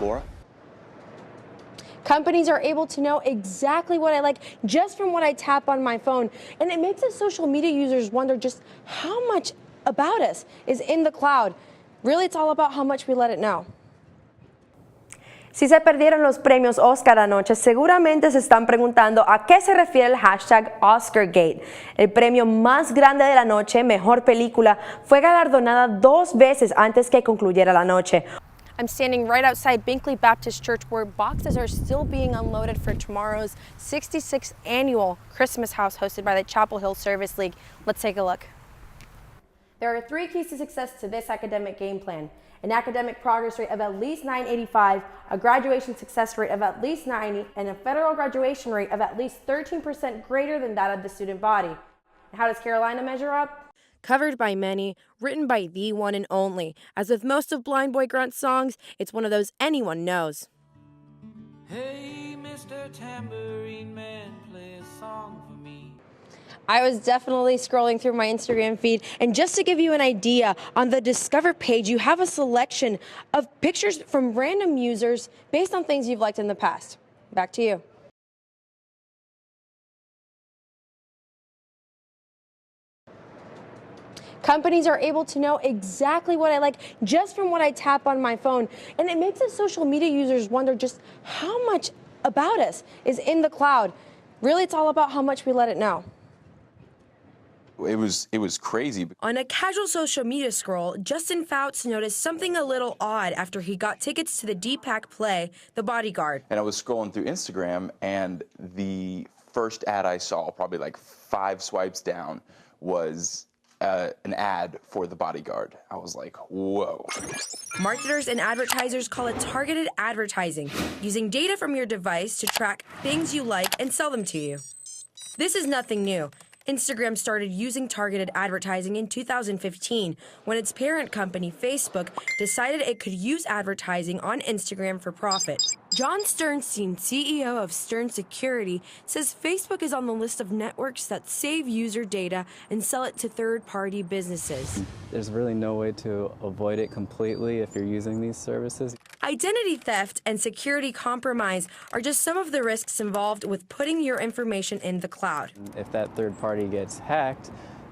Laura? Companies are able to know exactly what I like just from what I tap on my phone. And it makes us social media users wonder just how much about us is in the cloud. Really, it's all about how much we let it know. Si se perdieron los premios Oscar anoche, seguramente se están preguntando a qué se refiere el hashtag OscarGate. El premio más grande de la noche, Mejor Película, fue galardonada 2 veces antes que concluyera la noche. I'm standing right outside Binkley Baptist Church where boxes are still being unloaded for tomorrow's 66th annual Christmas house hosted by the Chapel Hill Service League. Let's take a look. There are 3 keys to success to this academic game plan. An academic progress rate of at least 985, a graduation success rate of at least 90, and a federal graduation rate of at least 13% greater than that of the student body. And how does Carolina measure up? Covered by many, written by the one and only. As with most of Blind Boy Grunt's songs, it's one of those anyone knows. Hey, Mr. Tambourine Man, play a song for me. I was definitely scrolling through my Instagram feed, and just to give you an idea, on the Discover page, you have a selection of pictures from random users based on things you've liked in the past. Back to you. Companies are able to know exactly what I like just from what I tap on my phone, and it makes us social media users wonder just how much about us is in the cloud. Really, it's all about how much we let it know. It was crazy. On a casual social media scroll, Justin Fouts noticed something a little odd after he got tickets to the Deepak play, The Bodyguard. And I was scrolling through Instagram, and the first ad I saw, probably like 5 swipes down, was an ad for The Bodyguard. I was like, whoa. Marketers and advertisers call it targeted advertising, using data from your device to track things you like and sell them to you. This is nothing new. Instagram started using targeted advertising in 2015 when its parent company, Facebook, decided it could use advertising on Instagram for profit. John Sternstein, CEO of Stern Security, says Facebook is on the list of networks that save user data and sell it to third-party businesses. There's really no way to avoid it completely if you're using these services. Identity theft and security compromise are just some of the risks involved with putting your information in the cloud. If that third party gets hacked,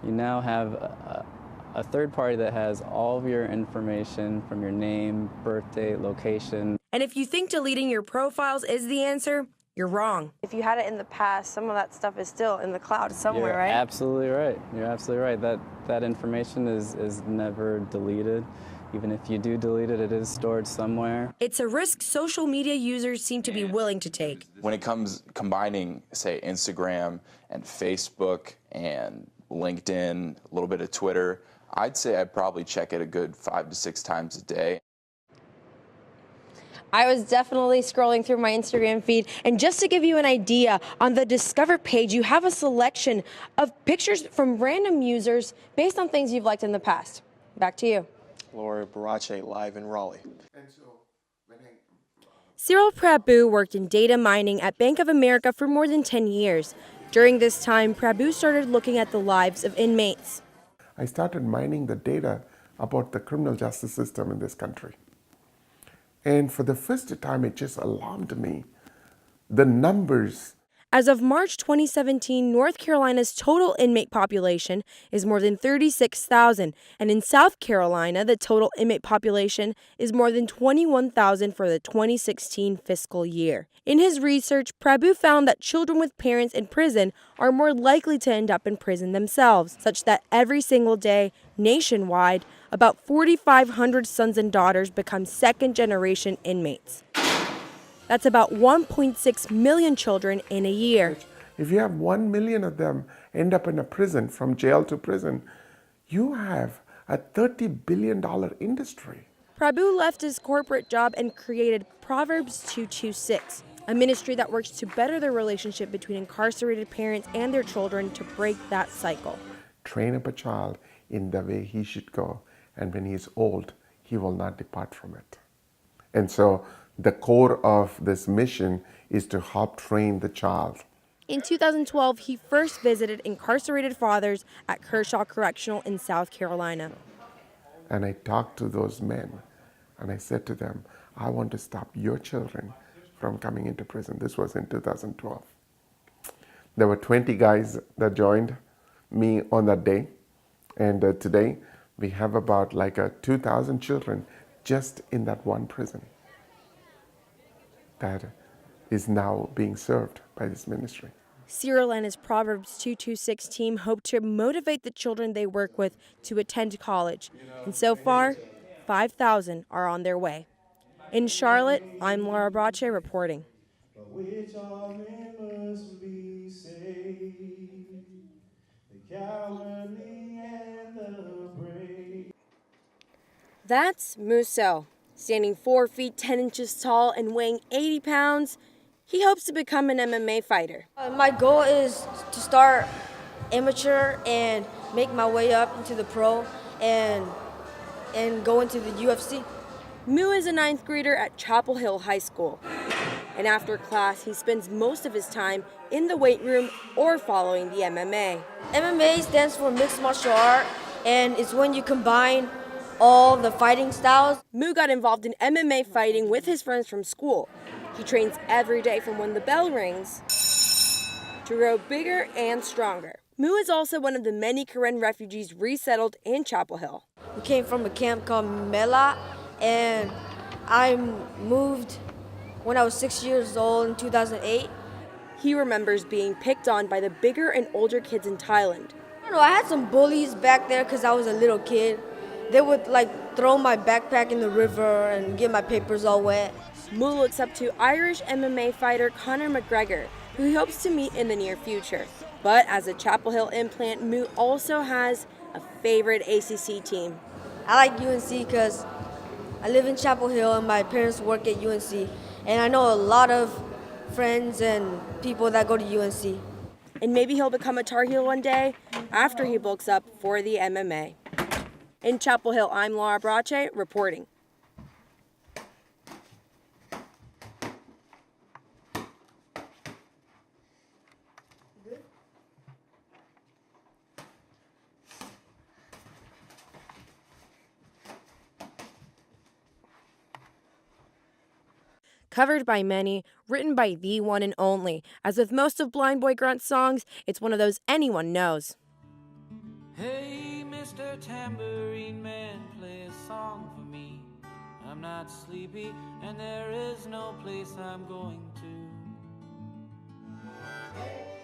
you now have a third party that has all of your information from your name, birthday, location. And if you think deleting your profiles is the answer, you're wrong. If you had it in the past, some of that stuff is still in the cloud somewhere, right? You're absolutely right. You're absolutely right. That information is never deleted. Even if you do delete it, it is stored somewhere. It's a risk social media users seem to be willing to take. When it comes combining, say, Instagram and Facebook and LinkedIn, a little bit of Twitter, I'd say I'd probably check it a good 5 to 6 times a day. I was definitely scrolling through my Instagram feed, and just to give you an idea, on the Discover page, you have a selection of pictures from random users based on things you've liked in the past. Back to you. Laura Brache, live in Raleigh. Cyril Prabhu worked in data mining at Bank of America for more than 10 years. During this time, Prabhu started looking at the lives of inmates. I started mining the data about the criminal justice system in this country. And for the first time, it just alarmed me. The numbers. As of March 2017, North Carolina's total inmate population is more than 36,000, and in South Carolina, the total inmate population is more than 21,000 for the 2016 fiscal year. In his research, Prabhu found that children with parents in prison are more likely to end up in prison themselves, such that every single day, nationwide, about 4,500 sons and daughters become second-generation inmates. That's about 1.6 million children in a year. If you have 1 million of them end up in a prison, from jail to prison, you have a $30 billion industry. Prabhu left his corporate job and created Proverbs 226, a ministry that works to better the relationship between incarcerated parents and their children to break that cycle. Train up a child in the way he should go, and when he is old, he will not depart from it. And so the core of this mission is to help train the child. In 2012, he first visited incarcerated fathers at Kershaw Correctional in South Carolina. And I talked to those men, and I said to them, I want to stop your children from coming into prison. This was in 2012. There were 20 guys that joined me on that day. And today we have about 2,000 children just in that one prison that is now being served by this ministry. Cyril and his Proverbs 226 team hope to motivate the children they work with to attend college. And so far, 5,000 are on their way. In Charlotte, I'm Laura Brache reporting. That's Musso, standing 4 feet 10 inches tall and weighing 80 pounds. He hopes to become an MMA fighter. My goal is to start amateur and make my way up into the pro and go into the UFC. Mu is a 9th grader at Chapel Hill High School. And after class, he spends most of his time in the weight room or following the MMA. MMA stands for mixed martial art, and it's when you combine all the fighting styles. Mu got involved in MMA fighting with his friends from school. He trains every day from when the bell rings to grow bigger and stronger. Mu is also one of the many Karen refugees resettled in Chapel Hill. We came from a camp called Mela, and I moved when I was 6 years old in 2008. He remembers being picked on by the bigger and older kids in Thailand. I had some bullies back there because I was a little kid. They would throw my backpack in the river and get my papers all wet. Mu looks up to Irish MMA fighter Conor McGregor, who he hopes to meet in the near future. But as a Chapel Hill implant, Mu also has a favorite ACC team. I like UNC because I live in Chapel Hill and my parents work at UNC. And I know a lot of friends and people that go to UNC. And maybe he'll become a Tar Heel one day after he bulks up for the MMA. In Chapel Hill, I'm Laura Brache reporting. Covered by many, written by the one and only. As with most of Blind Boy Grunt's songs, it's one of those anyone knows. Hey, Mr. Tambourine Man, play a song for me. I'm not sleepy, and there is no place I'm going to.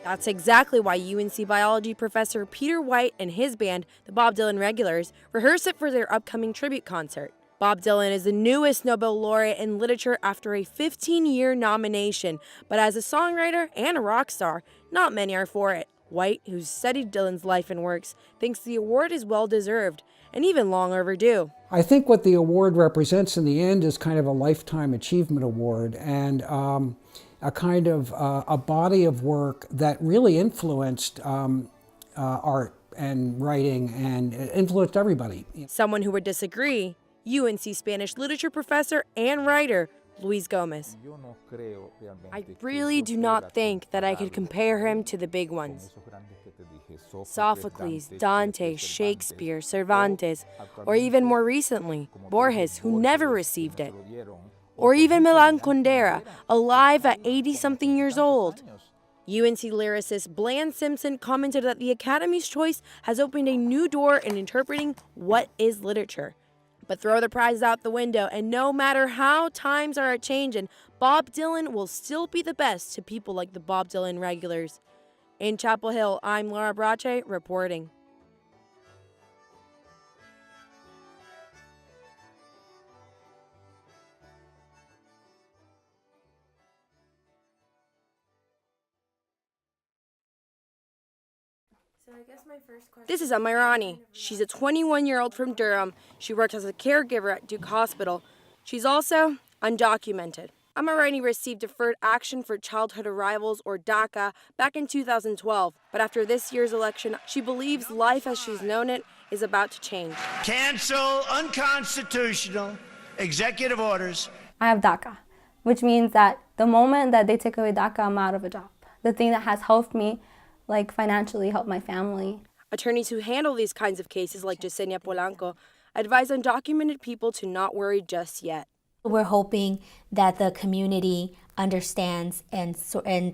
That's exactly why UNC biology professor Peter White and his band, the Bob Dylan Regulars, rehearse it for their upcoming tribute concert. Bob Dylan is the newest Nobel laureate in literature after a 15-year nomination, but as a songwriter and a rock star, not many are for it. White, who's studied Dylan's life and works, thinks the award is well-deserved and even long overdue. I think what the award represents in the end is kind of a lifetime achievement award and a kind of a body of work that really influenced art and writing and influenced everybody. Someone who would disagree, UNC Spanish literature professor and writer Luis Gomez. I really do not think that I could compare him to the big ones. Sophocles, Dante, Shakespeare, Cervantes, or even more recently, Borges, who never received it. Or even Milan Kundera, alive at 80-something years old. UNC lyricist Bland Simpson commented that the Academy's choice has opened a new door in interpreting what is literature. But throw the prize out the window, and no matter how times are a-changin', Bob Dylan will still be the best to people like the Bob Dylan Regulars. In Chapel Hill, I'm Laura Brache reporting. This is Amirani. She's a 21-year-old from Durham. She works as a caregiver at Duke Hospital. She's also undocumented. Amirani received deferred action for childhood arrivals, or DACA, back in 2012. But after this year's election, she believes life as she's known it is about to change. Cancel unconstitutional executive orders. I have DACA, which means that the moment that they take away DACA, I'm out of a job. The thing that has helped me, financially help my family. Attorneys who handle these kinds of cases, like Yesenia Polanco, advise undocumented people to not worry just yet. We're hoping that the community understands and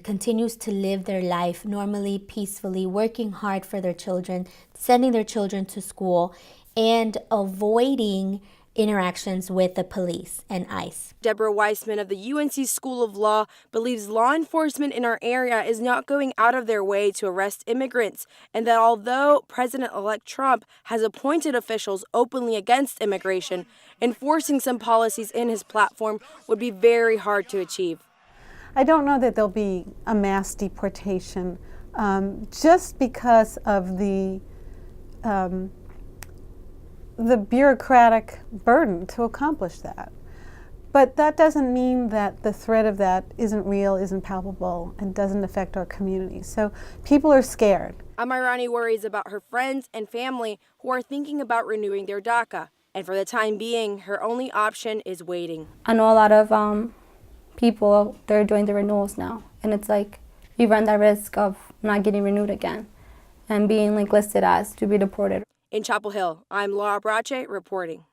continues to live their life normally, peacefully, working hard for their children, sending their children to school, and avoiding interactions with the police and ICE. Deborah Weissman of the UNC School of Law believes law enforcement in our area is not going out of their way to arrest immigrants, and that although President-elect Trump has appointed officials openly against immigration, enforcing some policies in his platform would be very hard to achieve. I don't know that there'll be a mass deportation just because of the bureaucratic burden to accomplish that. But that doesn't mean that the threat of that isn't real, isn't palpable, and doesn't affect our community. So people are scared. Amirani worries about her friends and family who are thinking about renewing their DACA. And for the time being, her only option is waiting. I know a lot of people, they're doing the renewals now. And it's like, you run that risk of not getting renewed again and being listed as to be deported. In Chapel Hill, I'm Laura Brache reporting.